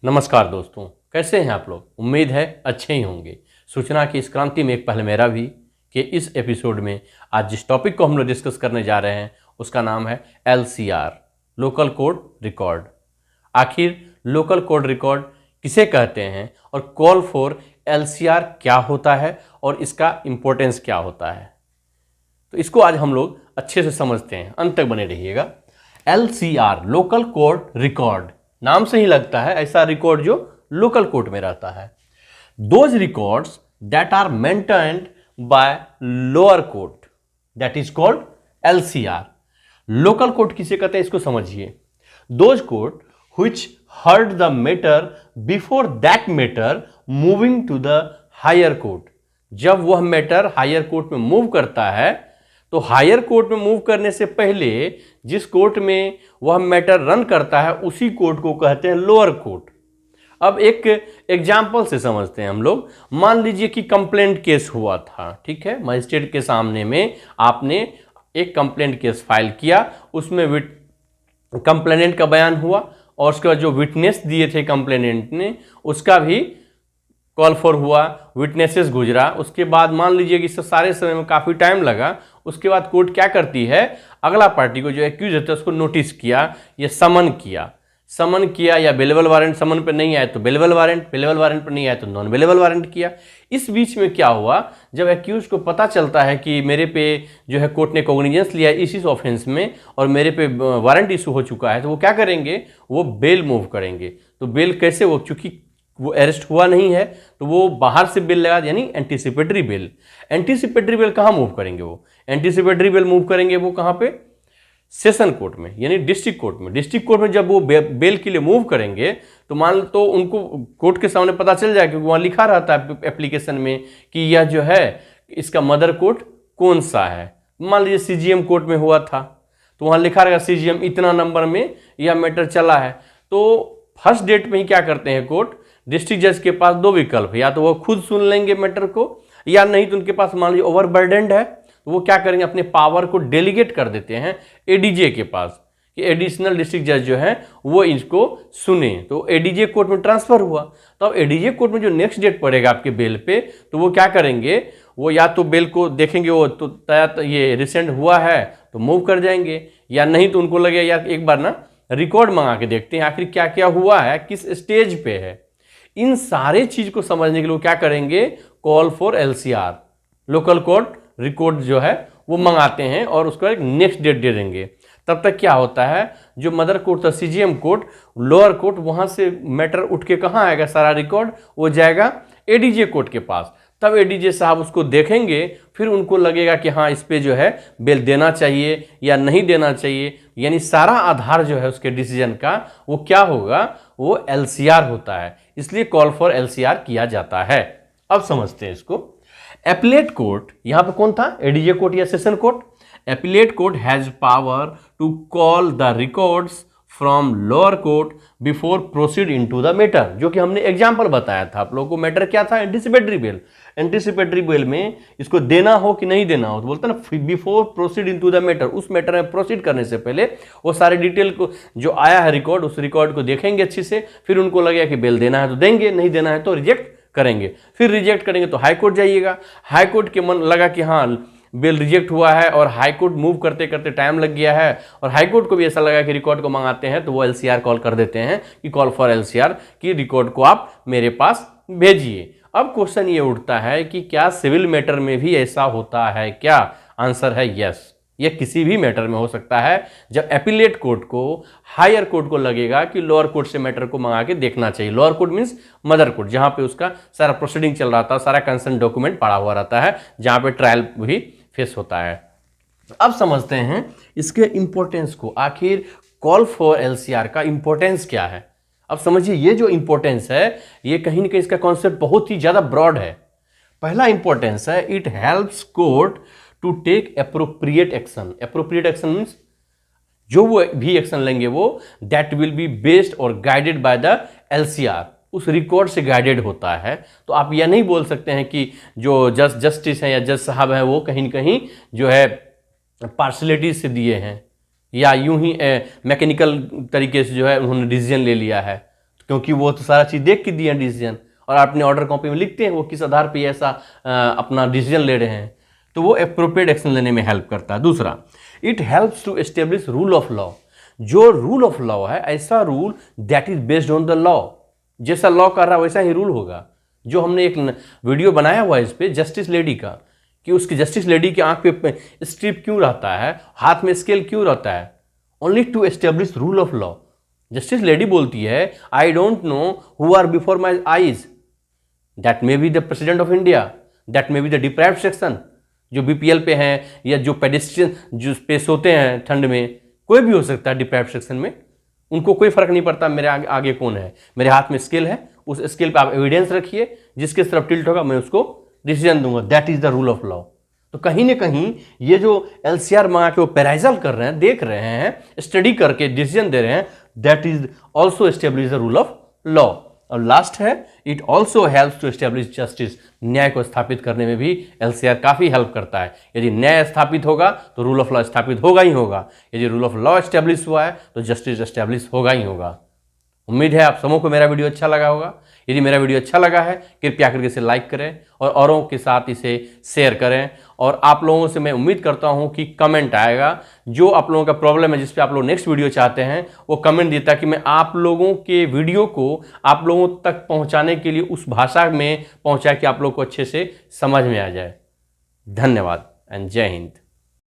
नमस्कार दोस्तों, कैसे हैं आप लोग। उम्मीद है अच्छे ही होंगे। सूचना की इस क्रांति में एक पहल मेरा भी कि इस एपिसोड में आज जिस टॉपिक को हम लोग डिस्कस करने जा रहे हैं उसका नाम है LCR, लोकल कोड रिकॉर्ड। आखिर लोकल कोड रिकॉर्ड किसे कहते हैं और कॉल फॉर LCR क्या होता है और इसका इम्पोर्टेंस क्या होता है, तो इसको आज हम लोग अच्छे से समझते हैं। अंत तक बने रहिएगा। LCR, लोकल कोड रिकॉर्ड, नाम से ही लगता है ऐसा रिकॉर्ड जो लोकल कोर्ट में रहता है। Those records that are maintained by lower court that is called LCR। Local court किसे कहते हैं इसको समझिए। Those court which heard the matter before that matter moving to the higher court। जब वह मैटर हायर कोर्ट में move करता है तो हायर कोर्ट में मूव करने से पहले जिस कोर्ट में वह मैटर रन करता है उसी कोर्ट को कहते हैं लोअर कोर्ट। अब एक एग्जाम्पल से समझते हैं हम लोग। मान लीजिए कि कंप्लेंट केस हुआ था, ठीक है। मजिस्ट्रेट के सामने में आपने एक कंप्लेंट केस फाइल किया, उसमें कंप्लेनेंट का बयान हुआ और उसके बाद जो विटनेस दिए थे कंप्लेनेंट ने उसका भी कॉल फॉर हुआ, विटनेसेस गुजरा। उसके बाद मान लीजिए कि इस सारे समय में काफ़ी टाइम लगा। उसके बाद कोर्ट क्या करती है, अगला पार्टी को जो एक्यूज होता है उसको नोटिस किया या समन किया या बेलेबल वारंट। समन पे नहीं आए तो बेलेबल वारंट, बेलेबल वारंट पर नहीं आए तो नॉन बेलेबल वारंट किया। इस बीच में क्या हुआ, जब एक्यूज को पता चलता है कि मेरे पे जो है कोर्ट ने कॉग्निजेंस लिया इस ऑफेंस में और मेरे पे वारंट इशू हो चुका है, तो वो क्या करेंगे, वो बेल मूव करेंगे। तो बेल कैसे, वो चूंकि वो अरेस्ट हुआ नहीं है तो वो बाहर से बिल लगा, यानी एंटीसिपेटरी बिल। एंटीसिपेटरी बिल कहाँ मूव करेंगे, वो एंटीसिपेटरी बिल मूव करेंगे वो कहाँ पे, सेशन कोर्ट में, यानी डिस्ट्रिक्ट कोर्ट में। डिस्ट्रिक्ट कोर्ट में जब वो बेल के लिए मूव करेंगे तो मान तो उनको कोर्ट के सामने पता चल जाए, क्योंकि वहाँ लिखा रहता है एप्लीकेशन में कि यह जो है इसका मदर कोर्ट कौन सा है। मान लीजिए CGM कोर्ट में हुआ था तो वहाँ लिखा रहेगा CGM इतना नंबर में यह मैटर चला है। तो फर्स्ट डेट में ही क्या करते हैं कोर्ट, डिस्ट्रिक्ट जज के पास दो विकल्प है, या तो वो खुद सुन लेंगे मैटर को, या नहीं तो उनके पास मान लीजिए ओवरबर्डेंड है तो वो क्या करेंगे, अपने पावर को डेलीगेट कर देते हैं ADJ के पास कि एडिशनल डिस्ट्रिक्ट जज जो है वो इसको सुने। तो ADJ कोर्ट में ट्रांसफर हुआ। तो अब ADJ कोर्ट में जो नेक्स्ट डेट पड़ेगा आपके बेल पे, तो वो क्या करेंगे, वो या तो बेल को देखेंगे वो तो ये रिसेंट हुआ है तो मूव कर जाएंगे, या नहीं तो उनको लगे यार एक बार ना रिकॉर्ड मंगा के देखते हैं आखिर क्या क्या हुआ है, किस स्टेज पे है। इन सारे चीज को समझने के लिए क्या करेंगे, call for LCR, local court record जो है वो मंगाते हैं और उसको एक नेक्स्ट डेट दे देंगे। तब तक क्या होता है, जो मदर कोर्ट था CGM कोर्ट, लोअर कोर्ट, वहां से मैटर उठ के कहाँ आएगा, सारा रिकॉर्ड वो जाएगा ADJ कोर्ट के पास। तब ADJ साहब उसको देखेंगे, फिर उनको लगेगा कि हाँ इस पे जो है बेल देना चाहिए या नहीं देना चाहिए, यानी सारा आधार जो है उसके डिसीजन का वो क्या होगा, वो LCR होता है। इसलिए कॉल फॉर LCR किया जाता है। अब समझते हैं इसको। एपीलेट कोर्ट, यहां पे कौन था, ADJ कोर्ट या session court. Appellate court has power to call the records from lower court before proceed into the matter, जो कि हमने एग्जांपल बताया था आप लोगों को। मैटर क्या था, एंटीसिपेटरी बेल। एंटीसिपेटरी बेल में इसको देना हो कि नहीं देना हो तो बोलते ना before proceed into the matter, उस मैटर में प्रोसीड करने से पहले वो सारे डिटेल को जो आया है रिकॉर्ड, उस रिकॉर्ड को देखेंगे अच्छे से, फिर उनको लगेगा कि बेल देना है तो देंगे, नहीं देना है तो रिजेक्ट करेंगे। फिर रिजेक्ट करेंगे तो हाई कोर्ट जाइएगा। हाई कोर्ट के मन लगा कि हाँ बिल रिजेक्ट हुआ है और हाई कोर्ट मूव करते करते टाइम लग गया है और हाई कोर्ट को भी ऐसा लगा कि रिकॉर्ड को मंगाते हैं, तो वो LCR कॉल कर देते हैं कि कॉल फॉर LCR कि रिकॉर्ड को आप मेरे पास भेजिए। अब क्वेश्चन ये उठता है कि क्या सिविल मैटर में भी ऐसा होता है क्या? आंसर है यस। यह किसी भी मैटर में हो सकता है जब एपीलेट कोर्ट को, हायर कोर्ट को लगेगा कि लोअर कोर्ट से मैटर को मंगा के देखना चाहिए। Lower court means mother court, जहां पे उसका सारा प्रोसीडिंग चल रहा था, सारा कंसर्न डॉक्यूमेंट पड़ा हुआ रहता है, जहां पे ट्रायल भी फेस होता है। अब समझते हैं इसके इंपॉर्टेंस को। आखिर कॉल फॉर LCR का इंपॉर्टेंस क्या है? अब समझिए, ये जो इंपॉर्टेंस है ये कहीं ना कहीं इसका कॉन्सेप्ट बहुत ही ज्यादा ब्रॉड है। पहला इंपॉर्टेंस है, it helps court to take appropriate action. Appropriate action means जो वो भी एक्शन लेंगे वो दैट विल बी बेस्ड और गाइडेड बाय द LCR, उस रिकॉर्ड से गाइडेड होता है। तो आप यह नहीं बोल सकते हैं कि जो जस्टिस हैं या जज साहब हैं वो कहीं न कहीं जो है पार्शलिटी से दिए हैं या यूं ही मैकेनिकल तरीके से जो है उन्होंने डिसीजन ले लिया है। क्योंकि वो तो सारा चीज़ देख के दिए हैं डिसीजन, और अपने ऑर्डर कॉपी में लिखते हैं वो किस आधार पे ऐसा अपना डिसीजन ले रहे हैं। तो वो एप्रोप्रिएट एक्शन लेने में हेल्प करता है। दूसरा, it helps to establish rule of law. जो रूल ऑफ लॉ है, ऐसा rule that is based on the law, जैसा लॉ कर रहा है वैसा ही रूल होगा। जो हमने एक वीडियो बनाया हुआ है इस पे जस्टिस लेडी का, कि उसकी जस्टिस लेडी की आंख पे स्ट्रिप क्यों रहता है, हाथ में स्केल क्यों रहता है, only to establish rule of law. Justice lady बोलती है, I don't know who are before my eyes, that may be the president of India, that may be the deprived section, जो बीपीएल पे हैं या जो पेडिस्ट्रियन जो पे सोते हैं ठंड में, कोई भी हो सकता है डिप्राइव्ड सेक्शन में, उनको कोई फर्क नहीं पड़ता मेरे आगे कौन है, मेरे हाथ में स्केल है, उस स्केल पे आप एविडेंस रखिए, जिसके तरफ टिल्ट होगा मैं उसको डिसीजन दूंगा, that is the rule of law. तो कहीं ना कहीं ये जो एलसीआर मंगा के वो पेराइजल कर रहे हैं, देख रहे हैं, स्टडी करके डिसीजन दे रहे हैं, that is also establish the rule of law. और लास्ट है, it also helps to establish justice. न्याय को स्थापित करने में भी एलसीआर काफ़ी हेल्प करता है। यदि न्याय स्थापित होगा तो रूल ऑफ लॉ स्थापित होगा ही होगा, यदि रूल ऑफ लॉ एस्टेब्लिश हुआ है तो जस्टिस एस्टेब्लिश होगा ही होगा। उम्मीद है आप सबों को मेरा वीडियो अच्छा लगा होगा। यदि मेरा वीडियो अच्छा लगा है कृपया करके इसे लाइक करें और औरों के साथ इसे शेयर करें। और आप लोगों से मैं उम्मीद करता हूं कि कमेंट आएगा, जो आप लोगों का प्रॉब्लम है जिस पे आप लोग नेक्स्ट वीडियो चाहते हैं वो कमेंट दिए, ताकि मैं आप लोगों के वीडियो को आप लोगों तक पहुंचाने के लिए उस भाषा में पहुंचाए कि आप लोग को अच्छे से समझ में आ जाए। धन्यवाद एंड जय हिंद।